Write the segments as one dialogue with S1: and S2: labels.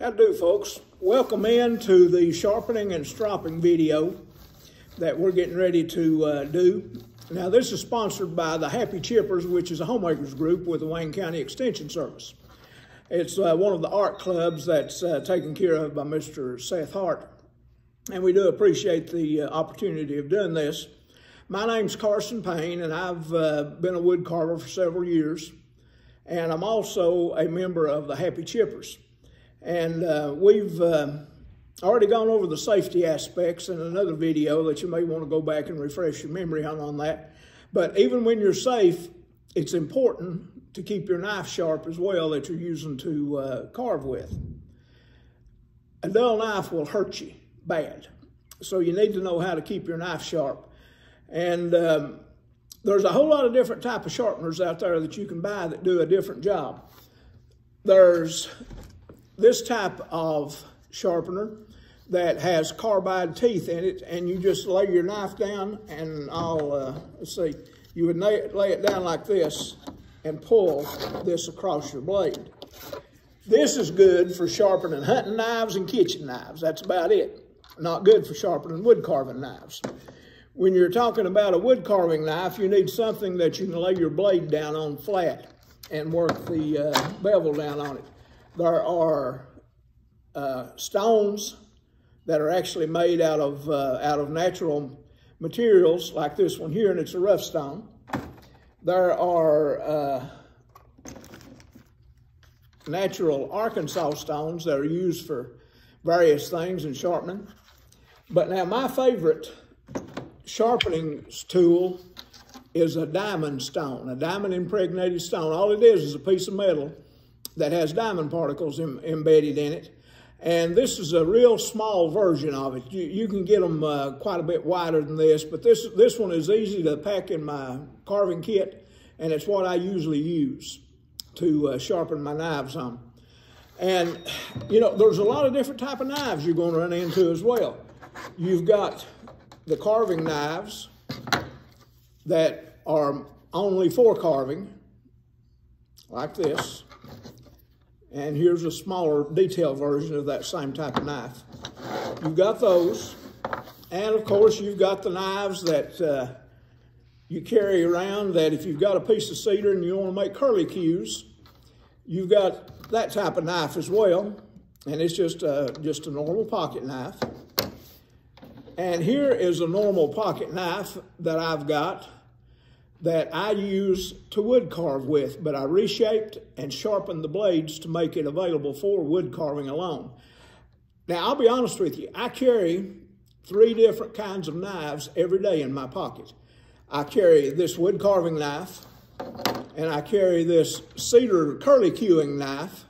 S1: How to do, folks? Welcome in to the sharpening and stropping video that we're getting ready to do. Now, this is sponsored by the Happy Chippers, which is a homemakers group with the Wayne County Extension Service. It's one of the art clubs that's taken care of by Mr. Seth Hart, and we do appreciate the opportunity of doing this. My name's Carson Payne, and I've been a wood carver for several years, and I'm also a member of the Happy Chippers. And we've already gone over the safety aspects in another video that you may want to go back and refresh your memory on that. But even when you're safe, it's important to keep your knife sharp as well that you're using to carve with. A dull knife will hurt you bad. So you need to know how to keep your knife sharp. And there's a whole lot of different type of sharpeners out there that you can buy that do a different job. There's this type of sharpener that has carbide teeth in it, and you just lay your knife down, and let's see, you would lay it down like this and pull this across your blade. This is good for sharpening hunting knives and kitchen knives. That's about it. Not good for sharpening wood carving knives. When you're talking about a wood carving knife, you need something that you can lay your blade down on flat and work the bevel down on it. There are stones that are actually made out of natural materials, like this one here, and it's a rough stone. There are natural Arkansas stones that are used for various things in sharpening. But now my favorite sharpening tool is a diamond stone, a diamond impregnated stone. All it is a piece of metal that has diamond particles embedded in it. And this is a real small version of it. You can get them quite a bit wider than this, but this one is easy to pack in my carving kit, and it's what I usually use to sharpen my knives on. And, you know, there's a lot of different type of knives you're going to run into as well. You've got the carving knives that are only for carving, like this. And here's a smaller detail version of that same type of knife. You've got those. And of course, you've got the knives that you carry around that if you've got a piece of cedar and you want to make curlicues, you've got that type of knife as well. And it's just a normal pocket knife. And here is a normal pocket knife that I've got that I use to wood carve with, but I reshaped and sharpened the blades to make it available for wood carving alone. Now, I'll be honest with you, I carry 3 different kinds of knives every day in my pocket. I carry this wood carving knife, and I carry this cedar curlicuing knife,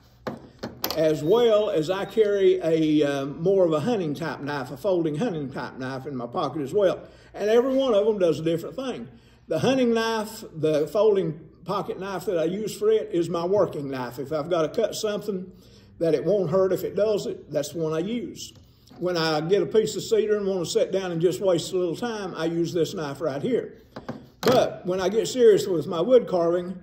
S1: as well as I carry a more of a hunting type knife, a folding hunting type knife in my pocket as well. And every one of them does a different thing. The hunting knife, the folding pocket knife that I use for it is my working knife. If I've got to cut something that it won't hurt if it does it, that's the one I use. When I get a piece of cedar and want to sit down and just waste a little time, I use this knife right here. But when I get serious with my wood carving,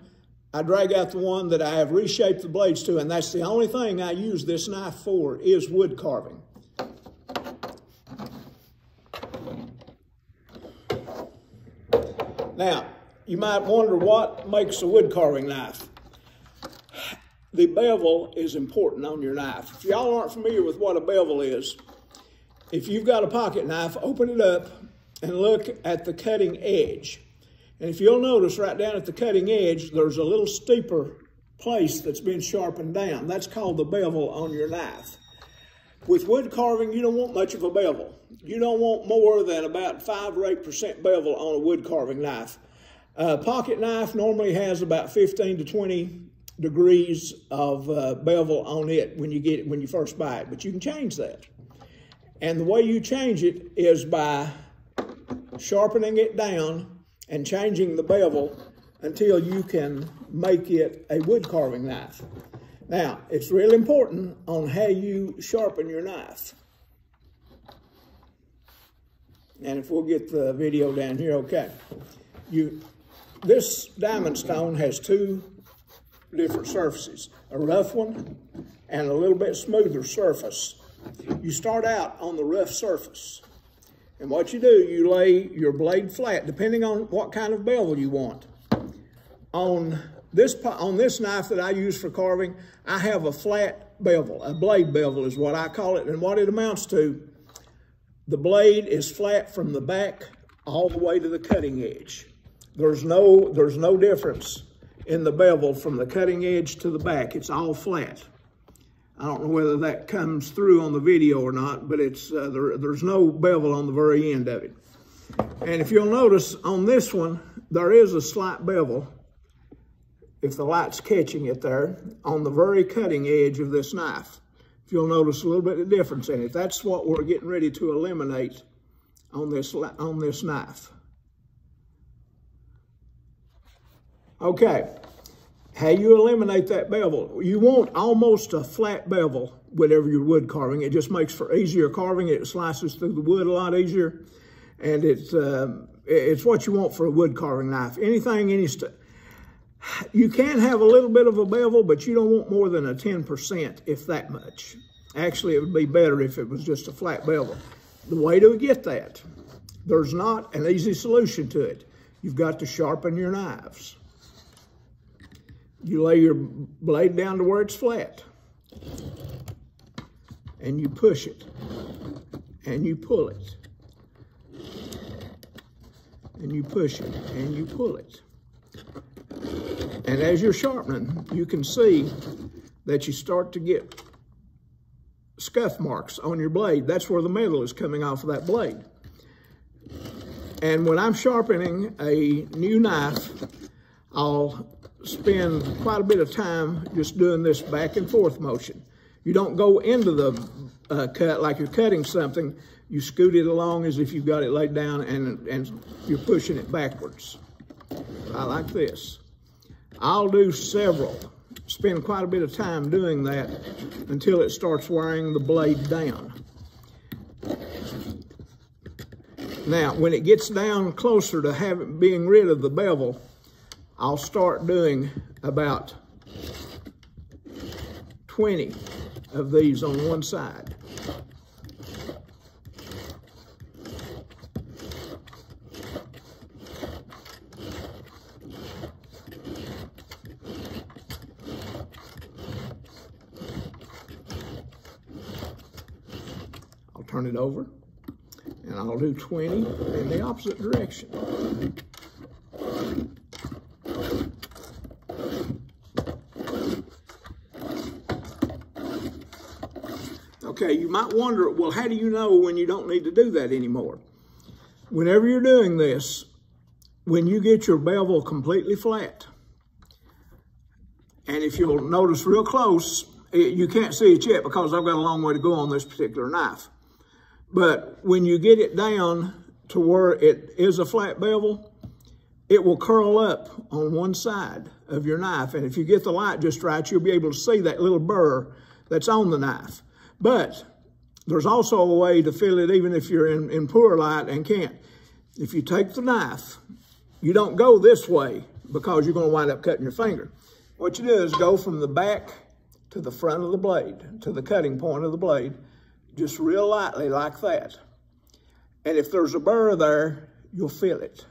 S1: I drag out the one that I have reshaped the blades to, and that's the only thing I use this knife for is wood carving. Now, you might wonder what makes a wood carving knife. The bevel is important on your knife. If y'all aren't familiar with what a bevel is, if you've got a pocket knife, open it up and look at the cutting edge. And if you'll notice right down at the cutting edge, there's a little steeper place that's been sharpened down. That's called the bevel on your knife. With wood carving, you don't want much of a bevel. You don't want more than about 5 or 8% bevel on a wood carving knife. A pocket knife normally has about 15 to 20 degrees of bevel on it when you first buy it, but you can change that. And the way you change it is by sharpening it down and changing the bevel until you can make it a wood carving knife. Now, it's really important on how you sharpen your knife. And if we'll get the video down here, okay. This diamond stone has 2 different surfaces, a rough one and a little bit smoother surface. You start out on the rough surface. And what you do, you lay your blade flat, depending on what kind of bevel you want. On this knife that I use for carving, I have a flat bevel, a blade bevel is what I call it. And what it amounts to, the blade is flat from the back all the way to the cutting edge. There's no difference in the bevel from the cutting edge to the back. It's all flat. I don't know whether that comes through on the video or not, but it's there's no bevel on the very end of it. And if you'll notice on this one, there is a slight bevel, if the light's catching it there, on the very cutting edge of this knife. If you'll notice a little bit of difference in it, that's what we're getting ready to eliminate on this knife. Okay, how you eliminate that bevel? You want almost a flat bevel whenever you're wood carving. It just makes for easier carving. It slices through the wood a lot easier, and it's what you want for a wood carving knife. You can have a little bit of a bevel, but you don't want more than a 10%, if that much. Actually, it would be better if it was just a flat bevel. The way to get that, there's not an easy solution to it. You've got to sharpen your knives. You lay your blade down to where it's flat, and you push it, and you pull it, and you push it, and you pull it. And as you're sharpening, you can see that you start to get scuff marks on your blade. That's where the metal is coming off of that blade. And when I'm sharpening a new knife, I'll spend quite a bit of time just doing this back and forth motion. You don't go into the cut like you're cutting something. You scoot it along as if you've got it laid down, and you're pushing it backwards. I like this. I'll do several, spend quite a bit of time doing that until it starts wearing the blade down. Now, when it gets down closer to being rid of the bevel, I'll start doing about 20 of these on one side. I'll turn it over, and I'll do 20 in the opposite direction. Okay, you might wonder, well, how do you know when you don't need to do that anymore? Whenever you're doing this, when you get your bevel completely flat, and if you'll notice real close, you can't see it yet because I've got a long way to go on this particular knife. But when you get it down to where it is a flat bevel, it will curl up on one side of your knife. And if you get the light just right, you'll be able to see that little burr that's on the knife. But there's also a way to feel it even if you're in poor light and can't. If you take the knife, you don't go this way because you're going to wind up cutting your finger. What you do is go from the back to the front of the blade, to the cutting point of the blade, just real lightly like that. And if there's a burr there, you'll feel it.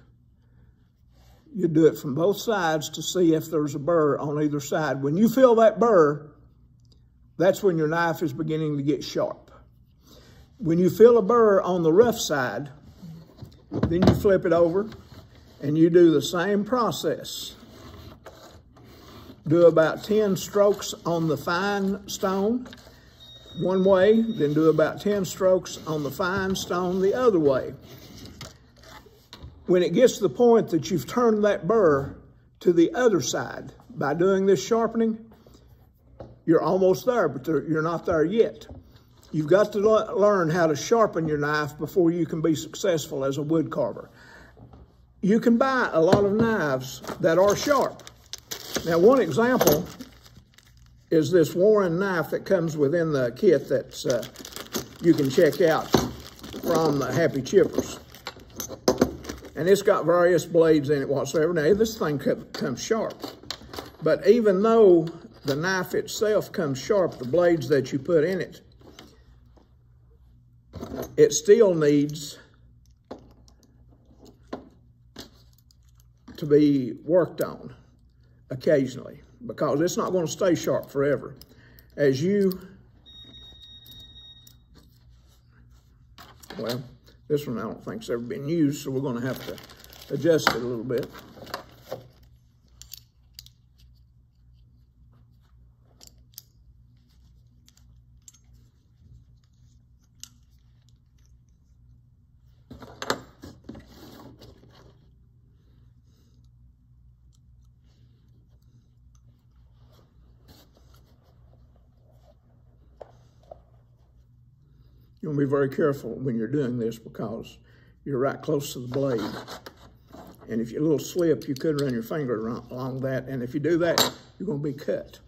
S1: You do it from both sides to see if there's a burr on either side. When you feel that burr, that's when your knife is beginning to get sharp. When you feel a burr on the rough side, then you flip it over and you do the same process. Do about 10 strokes on the fine stone one way, then do about 10 strokes on the fine stone the other way. When it gets to the point that you've turned that burr to the other side by doing this sharpening, you're almost there, but you're not there yet. You've got to learn how to sharpen your knife before you can be successful as a wood carver. You can buy a lot of knives that are sharp. Now, one example is this Warren knife that comes within the kit that you can check out from the Happy Chippers. And it's got various blades in it whatsoever. Now, this thing comes sharp. But even though the knife itself comes sharp, the blades that you put in it, it still needs to be worked on occasionally, because it's not going to stay sharp forever. As you, well, this one I don't think's ever been used, so we're going to have to adjust it a little bit. You want to be very careful when you're doing this, because you're right close to the blade. And if you a little slip, you could run your finger along that. And if you do that, you're going to be cut.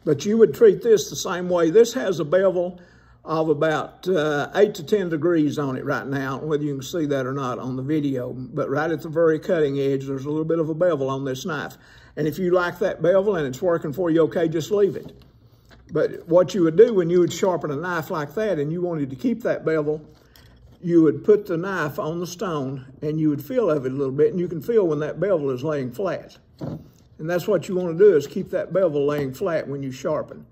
S1: But you would treat this the same way. This has a bevel of about 8 to 10 degrees on it right now, whether you can see that or not on the video. But right at the very cutting edge, there's a little bit of a bevel on this knife. And if you like that bevel and it's working for you okay, just leave it. But what you would do when you would sharpen a knife like that and you wanted to keep that bevel, you would put the knife on the stone and you would feel of it a little bit, and you can feel when that bevel is laying flat. And that's what you want to do, is keep that bevel laying flat when you sharpen.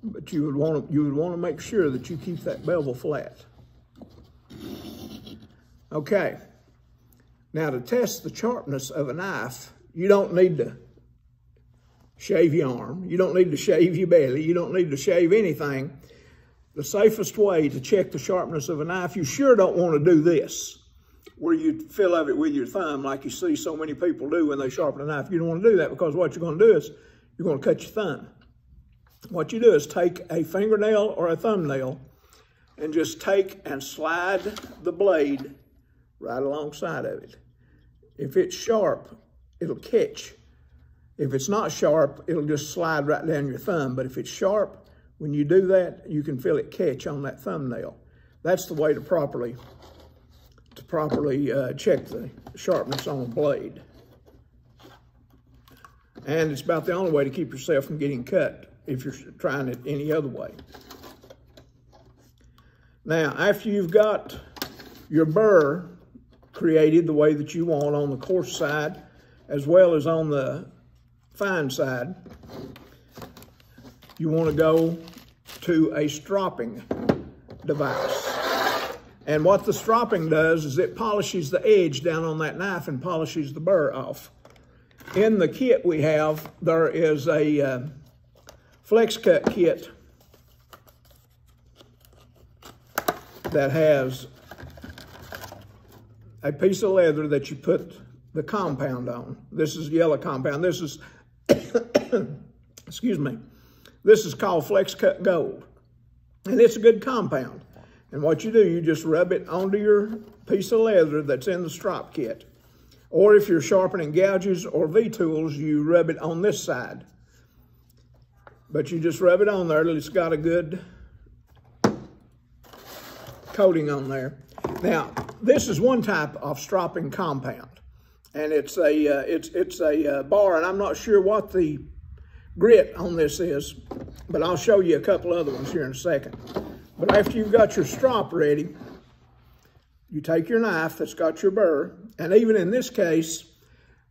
S1: But you would want to make sure that you keep that bevel flat. Okay, now to test the sharpness of a knife, you don't need to shave your arm. You don't need to shave your belly. You don't need to shave anything. The safest way to check the sharpness of a knife, you sure don't want to do this, where you feel of it with your thumb like you see so many people do when they sharpen a knife. You don't want to do that, because what you're going to do is you're going to cut your thumb. What you do is take a fingernail or a thumbnail and just take and slide the blade right alongside of it. If it's sharp, it'll catch. If it's not sharp, it'll just slide right down your thumb. But if it's sharp, when you do that, you can feel it catch on that thumbnail. That's the way to properly check the sharpness on a blade. And it's about the only way to keep yourself from getting cut if you're trying it any other way. Now, after you've got your burr created the way that you want on the coarse side as well as on the fine side, you want to go to a stropping device. And what the stropping does is it polishes the edge down on that knife and polishes the burr off. In the kit we have, there is a flex cut kit that has a piece of leather that you put the compound on. This is yellow compound. This is, excuse me, this is called Flex Cut Gold. And it's a good compound. And what you do, you just rub it onto your piece of leather that's in the strop kit. Or if you're sharpening gouges or V-tools, you rub it on this side. But you just rub it on there till it's got a good coating on there. Now, this is one type of stropping compound, and it's a bar, and I'm not sure what the grit on this is, but I'll show you a couple other ones here in a second. But after you've got your strop ready, you take your knife that's got your burr, and even in this case,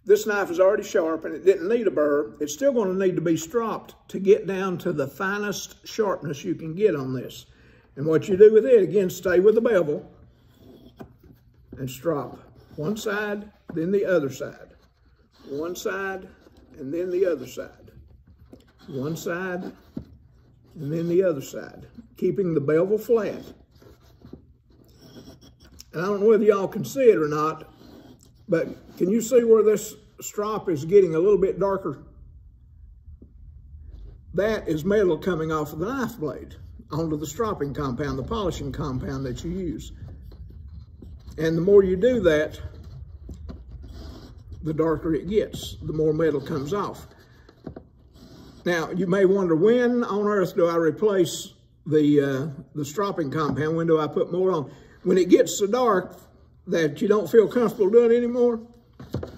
S1: this knife is already sharp and it didn't need a burr. It's still going to need to be stropped to get down to the finest sharpness you can get on this. And what you do with it, again, stay with the bevel and strop one side, then the other side. One side, and then the other side. One side, and then the other side. Keeping the bevel flat. And I don't know whether y'all can see it or not, but can you see where this strop is getting a little bit darker? That is metal coming off of the knife blade onto the stropping compound, the polishing compound that you use. And the more you do that, the darker it gets, the more metal comes off. Now, you may wonder, when on earth do I replace the stropping compound? When do I put more on? When it gets so dark that you don't feel comfortable doing it anymore,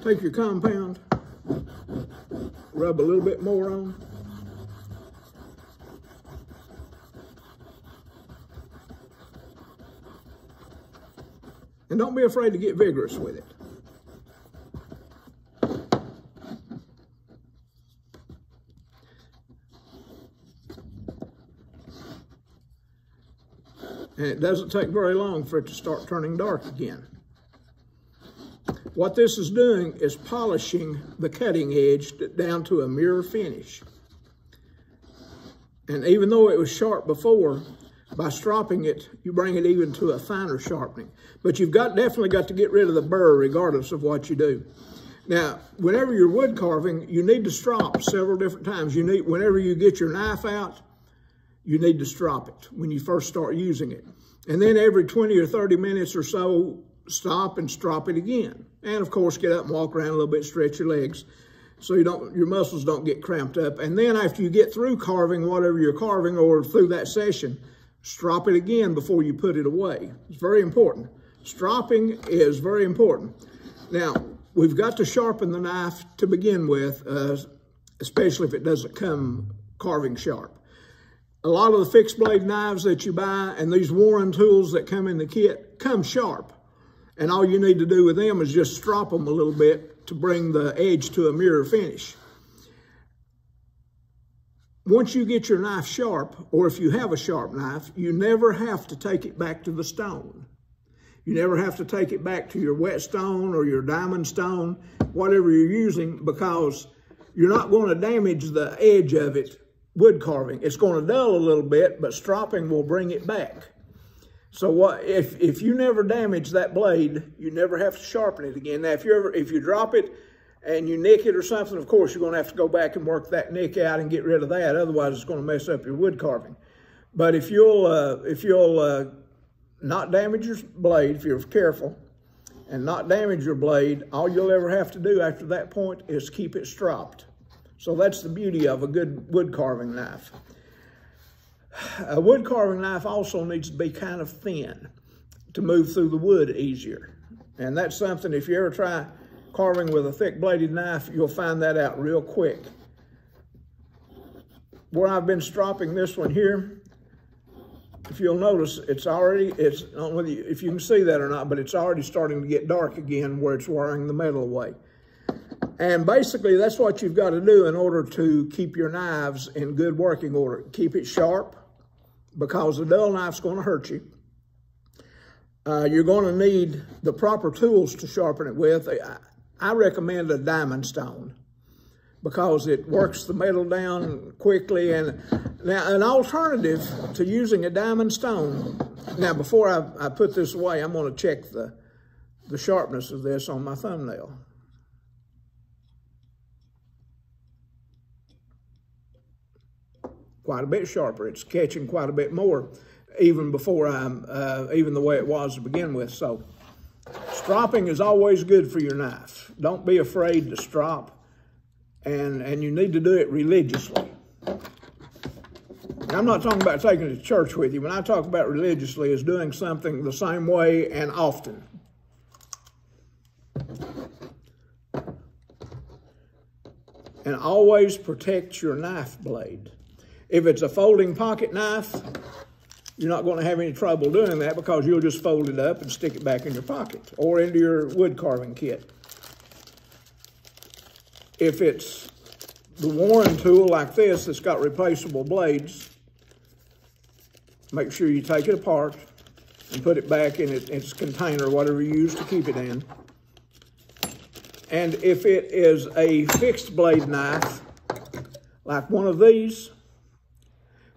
S1: take your compound, rub a little bit more on. And don't be afraid to get vigorous with it. And it doesn't take very long for it to start turning dark again. What this is doing is polishing the cutting edge down to a mirror finish. And even though it was sharp before, by stropping it, you bring it even to a finer sharpening. But you've definitely got to get rid of the burr regardless of what you do. Now, whenever you're wood carving, you need to strop several different times. Whenever you get your knife out, you need to strop it when you first start using it. And then every 20 or 30 minutes or so, stop and strop it again. And of course, get up and walk around a little bit, stretch your legs so your muscles don't get cramped up. And then after you get through carving whatever you're carving or through that session, strop it again before you put it away. It's very important. Stropping is very important. Now, we've got to sharpen the knife to begin with, especially if it doesn't come carving sharp. A lot of the fixed blade knives that you buy and these Warren tools that come in the kit come sharp. And all you need to do with them is just strop them a little bit to bring the edge to a mirror finish. Once you get your knife sharp, or if you have a sharp knife, you never have to take it back to the stone. You never have to take it back to your whetstone or your diamond stone, whatever you're using, because you're not going to damage the edge of it wood carving. It's going to dull a little bit, but stropping will bring it back. So if you never damage that blade, you never have to sharpen it again. Now, if you drop it and you nick it or something, of course, you're going to have to go back and work that nick out and get rid of that. Otherwise, it's going to mess up your wood carving. But if you'll not damage your blade, if you're careful, and not damage your blade, all you'll ever have to do after that point is keep it stropped. So that's the beauty of a good wood carving knife. A wood carving knife also needs to be kind of thin to move through the wood easier. And that's something, if you ever try carving with a thick bladed knife, you'll find that out real quick. Where I've been stropping this one here, if you'll notice, I don't know if you can see that or not, but it's already starting to get dark again where it's wearing the metal away. And basically, that's what you've got to do in order to keep your knives in good working order. Keep it sharp, because a dull knife's going to hurt you. You're going to need the proper tools to sharpen it with. I recommend a diamond stone because it works the metal down quickly. And now, an alternative to using a diamond stone, now before I put this away, I'm going to check the sharpness of this on my thumbnail. Quite a bit sharper. It's catching quite a bit more, even before even the way it was to begin with. So, stropping is always good for your knife. Don't be afraid to strop, and you need to do it religiously. And I'm not talking about taking it to church with you. When I talk about religiously, is doing something the same way and often. And always protect your knife blade. If it's a folding pocket knife, you're not going to have any trouble doing that because you'll just fold it up and stick it back in your pocket or into your wood carving kit. If it's the Warren tool like this that's got replaceable blades, make sure you take it apart and put it back in its container, whatever you use to keep it in. And if it is a fixed blade knife, like one of these,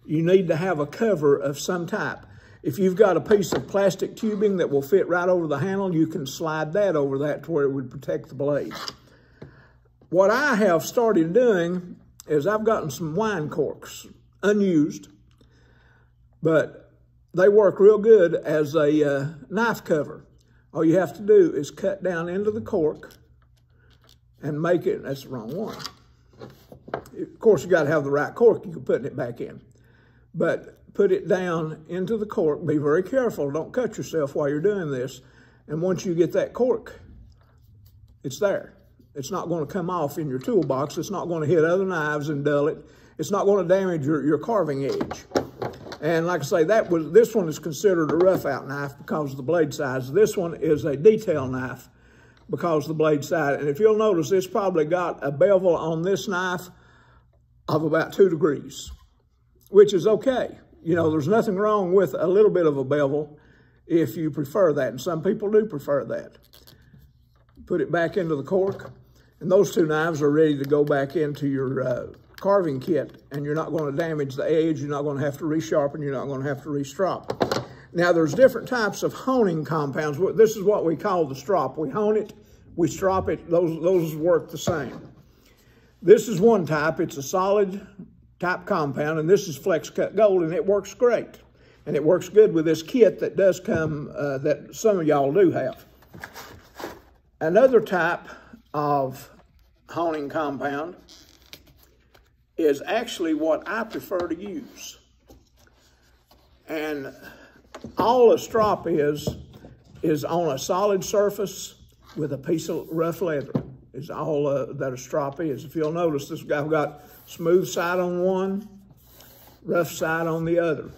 S1: you need to have a cover of some type. If you've got a piece of plastic tubing that will fit right over the handle, you can slide that over that to where it would protect the blade. What I have started doing is I've gotten some wine corks, unused, but they work real good as a knife cover. All you have to do is cut down into the cork and make it, that's the wrong one. Of course, you got to have the right cork, you can put it back in. But put it down into the cork. Be very careful. Don't cut yourself while you're doing this. And once you get that cork, it's there. It's not going to come off in your toolbox. It's not going to hit other knives and dull it. It's not going to damage your carving edge. And like I say, this one is considered a rough out knife because of the blade size. This one is a detail knife because of the blade size. And if you'll notice, it's probably got a bevel on this knife of about 2 degrees, which is okay. You know, there's nothing wrong with a little bit of a bevel if you prefer that, and some people do prefer that. Put it back into the cork, and those 2 knives are ready to go back into your carving kit, and you're not going to damage the edge, you're not going to have to resharpen, you're not going to have to restrop. Now, there's different types of honing compounds. This is what we call the strop. We hone it, we strop it, those work the same. This is one type. It's a solid type compound, and this is flex cut gold, and it works great. And it works good with this kit that does come, that some of y'all do have. Another type of honing compound is actually what I prefer to use. And all a strop is on a solid surface with a piece of rough leather. Is all that a strop is. If you'll notice, this guy got smooth side on one, rough side on the other.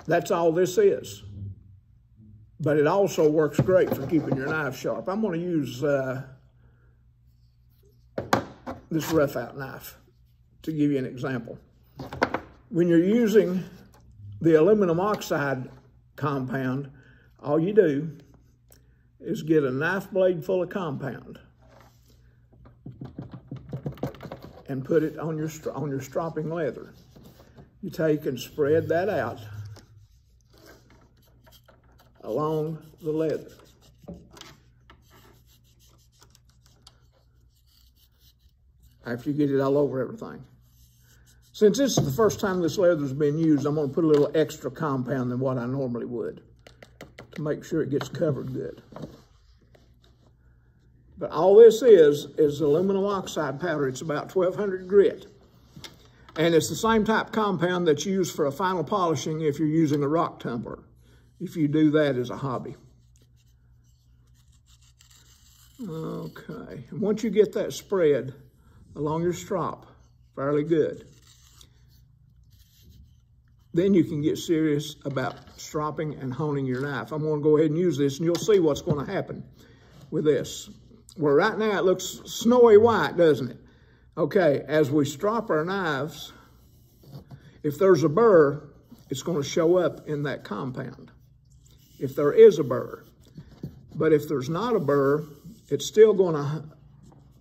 S1: That's all this is. But it also works great for keeping your knife sharp. I'm going to use this rough out knife to give you an example. When you're using the aluminum oxide compound, all you do is get a knife blade full of compound and put it on your stropping leather. You take and spread that out along the leather. After you get it all over everything. Since this is the first time this leather's been used, I'm going to put a little extra compound than what I normally would to make sure it gets covered good. But all this is aluminum oxide powder. It's about 1200 grit. And it's the same type compound that's used for a final polishing if you're using a rock tumbler, if you do that as a hobby. Okay, and once you get that spread along your strop fairly good, then you can get serious about stropping and honing your knife. I'm going to go ahead and use this, and you'll see what's going to happen with this. Well, right now it looks snowy white, doesn't it? Okay, as we strop our knives, if there's a burr, it's going to show up in that compound, if there is a burr. But if there's not a burr, it's still going to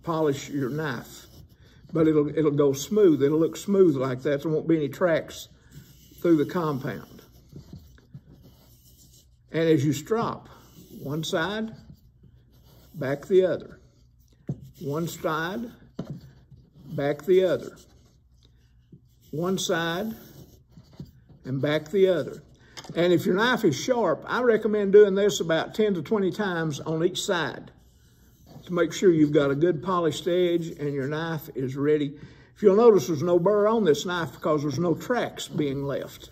S1: polish your knife, but it'll go smooth. It'll look smooth like that. There won't be any tracks through the compound. And as you strop, one side, back the other. One side, back the other. One side, and back the other. And if your knife is sharp, I recommend doing this about 10 to 20 times on each side to make sure you've got a good polished edge and your knife is ready. If you'll notice, there's no burr on this knife because there's no tracks being left.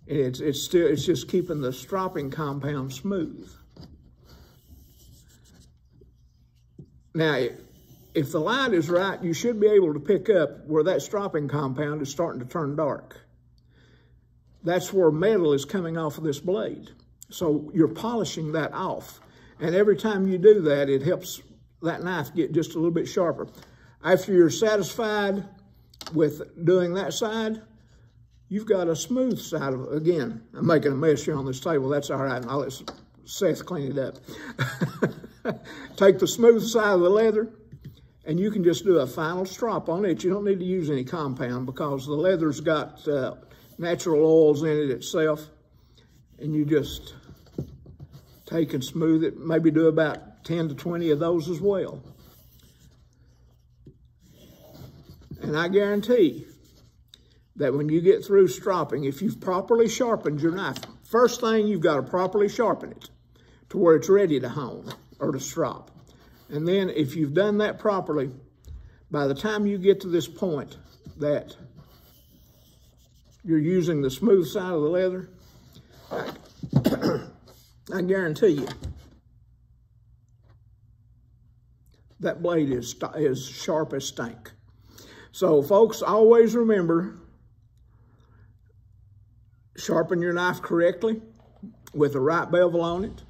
S1: It's just keeping the stropping compound smooth. Now, if the light is right, you should be able to pick up where that stropping compound is starting to turn dark. That's where metal is coming off of this blade. So you're polishing that off. And every time you do that, it helps that knife get just a little bit sharper. After you're satisfied with doing that side, you've got a smooth side of it. Again, I'm making a mess here on this table. That's all right. I'll let Seth clean it up. Take the smooth side of the leather, and you can just do a final strop on it. You don't need to use any compound because the leather's got natural oils in it itself, and you just take and smooth it. Maybe do about 10 to 20 of those as well. And I guarantee that when you get through stropping, if you've properly sharpened your knife, first thing, you've got to properly sharpen it to where it's ready to hone or to strop. And then if you've done that properly, by the time you get to this point that you're using the smooth side of the leather, I guarantee you that blade is sharp as stink. So folks, always remember, sharpen your knife correctly with the right bevel on it.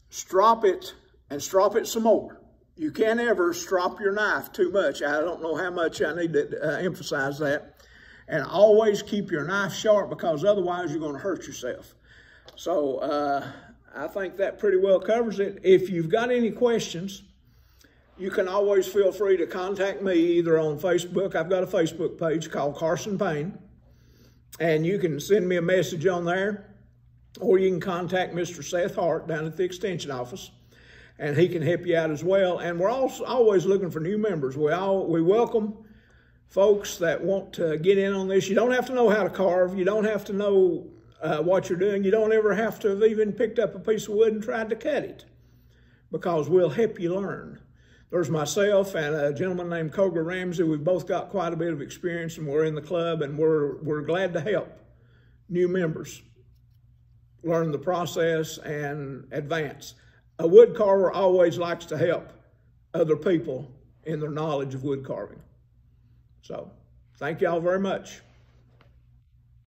S1: Strop it and strop it some more. You can't ever strop your knife too much. I don't know how much I need to emphasize that. And always keep your knife sharp, because otherwise you're going to hurt yourself. So I think that pretty well covers it. If you've got any questions, you can always feel free to contact me either on Facebook. I've got a Facebook page called Carson Payne, and you can send me a message on there, or you can contact Mr. Seth Hart down at the Extension office, and he can help you out as well. And we're also always looking for new members. We welcome folks that want to get in on this. You don't have to know how to carve. You don't have to know what you're doing. You don't ever have to have even picked up a piece of wood and tried to cut it, because we'll help you learn. There's myself and a gentleman named Koger Ramsey. We've both got quite a bit of experience, and we're in the club, and we're glad to help new members learn the process and advance. A wood carver always likes to help other people in their knowledge of wood carving. So, thank y'all very much.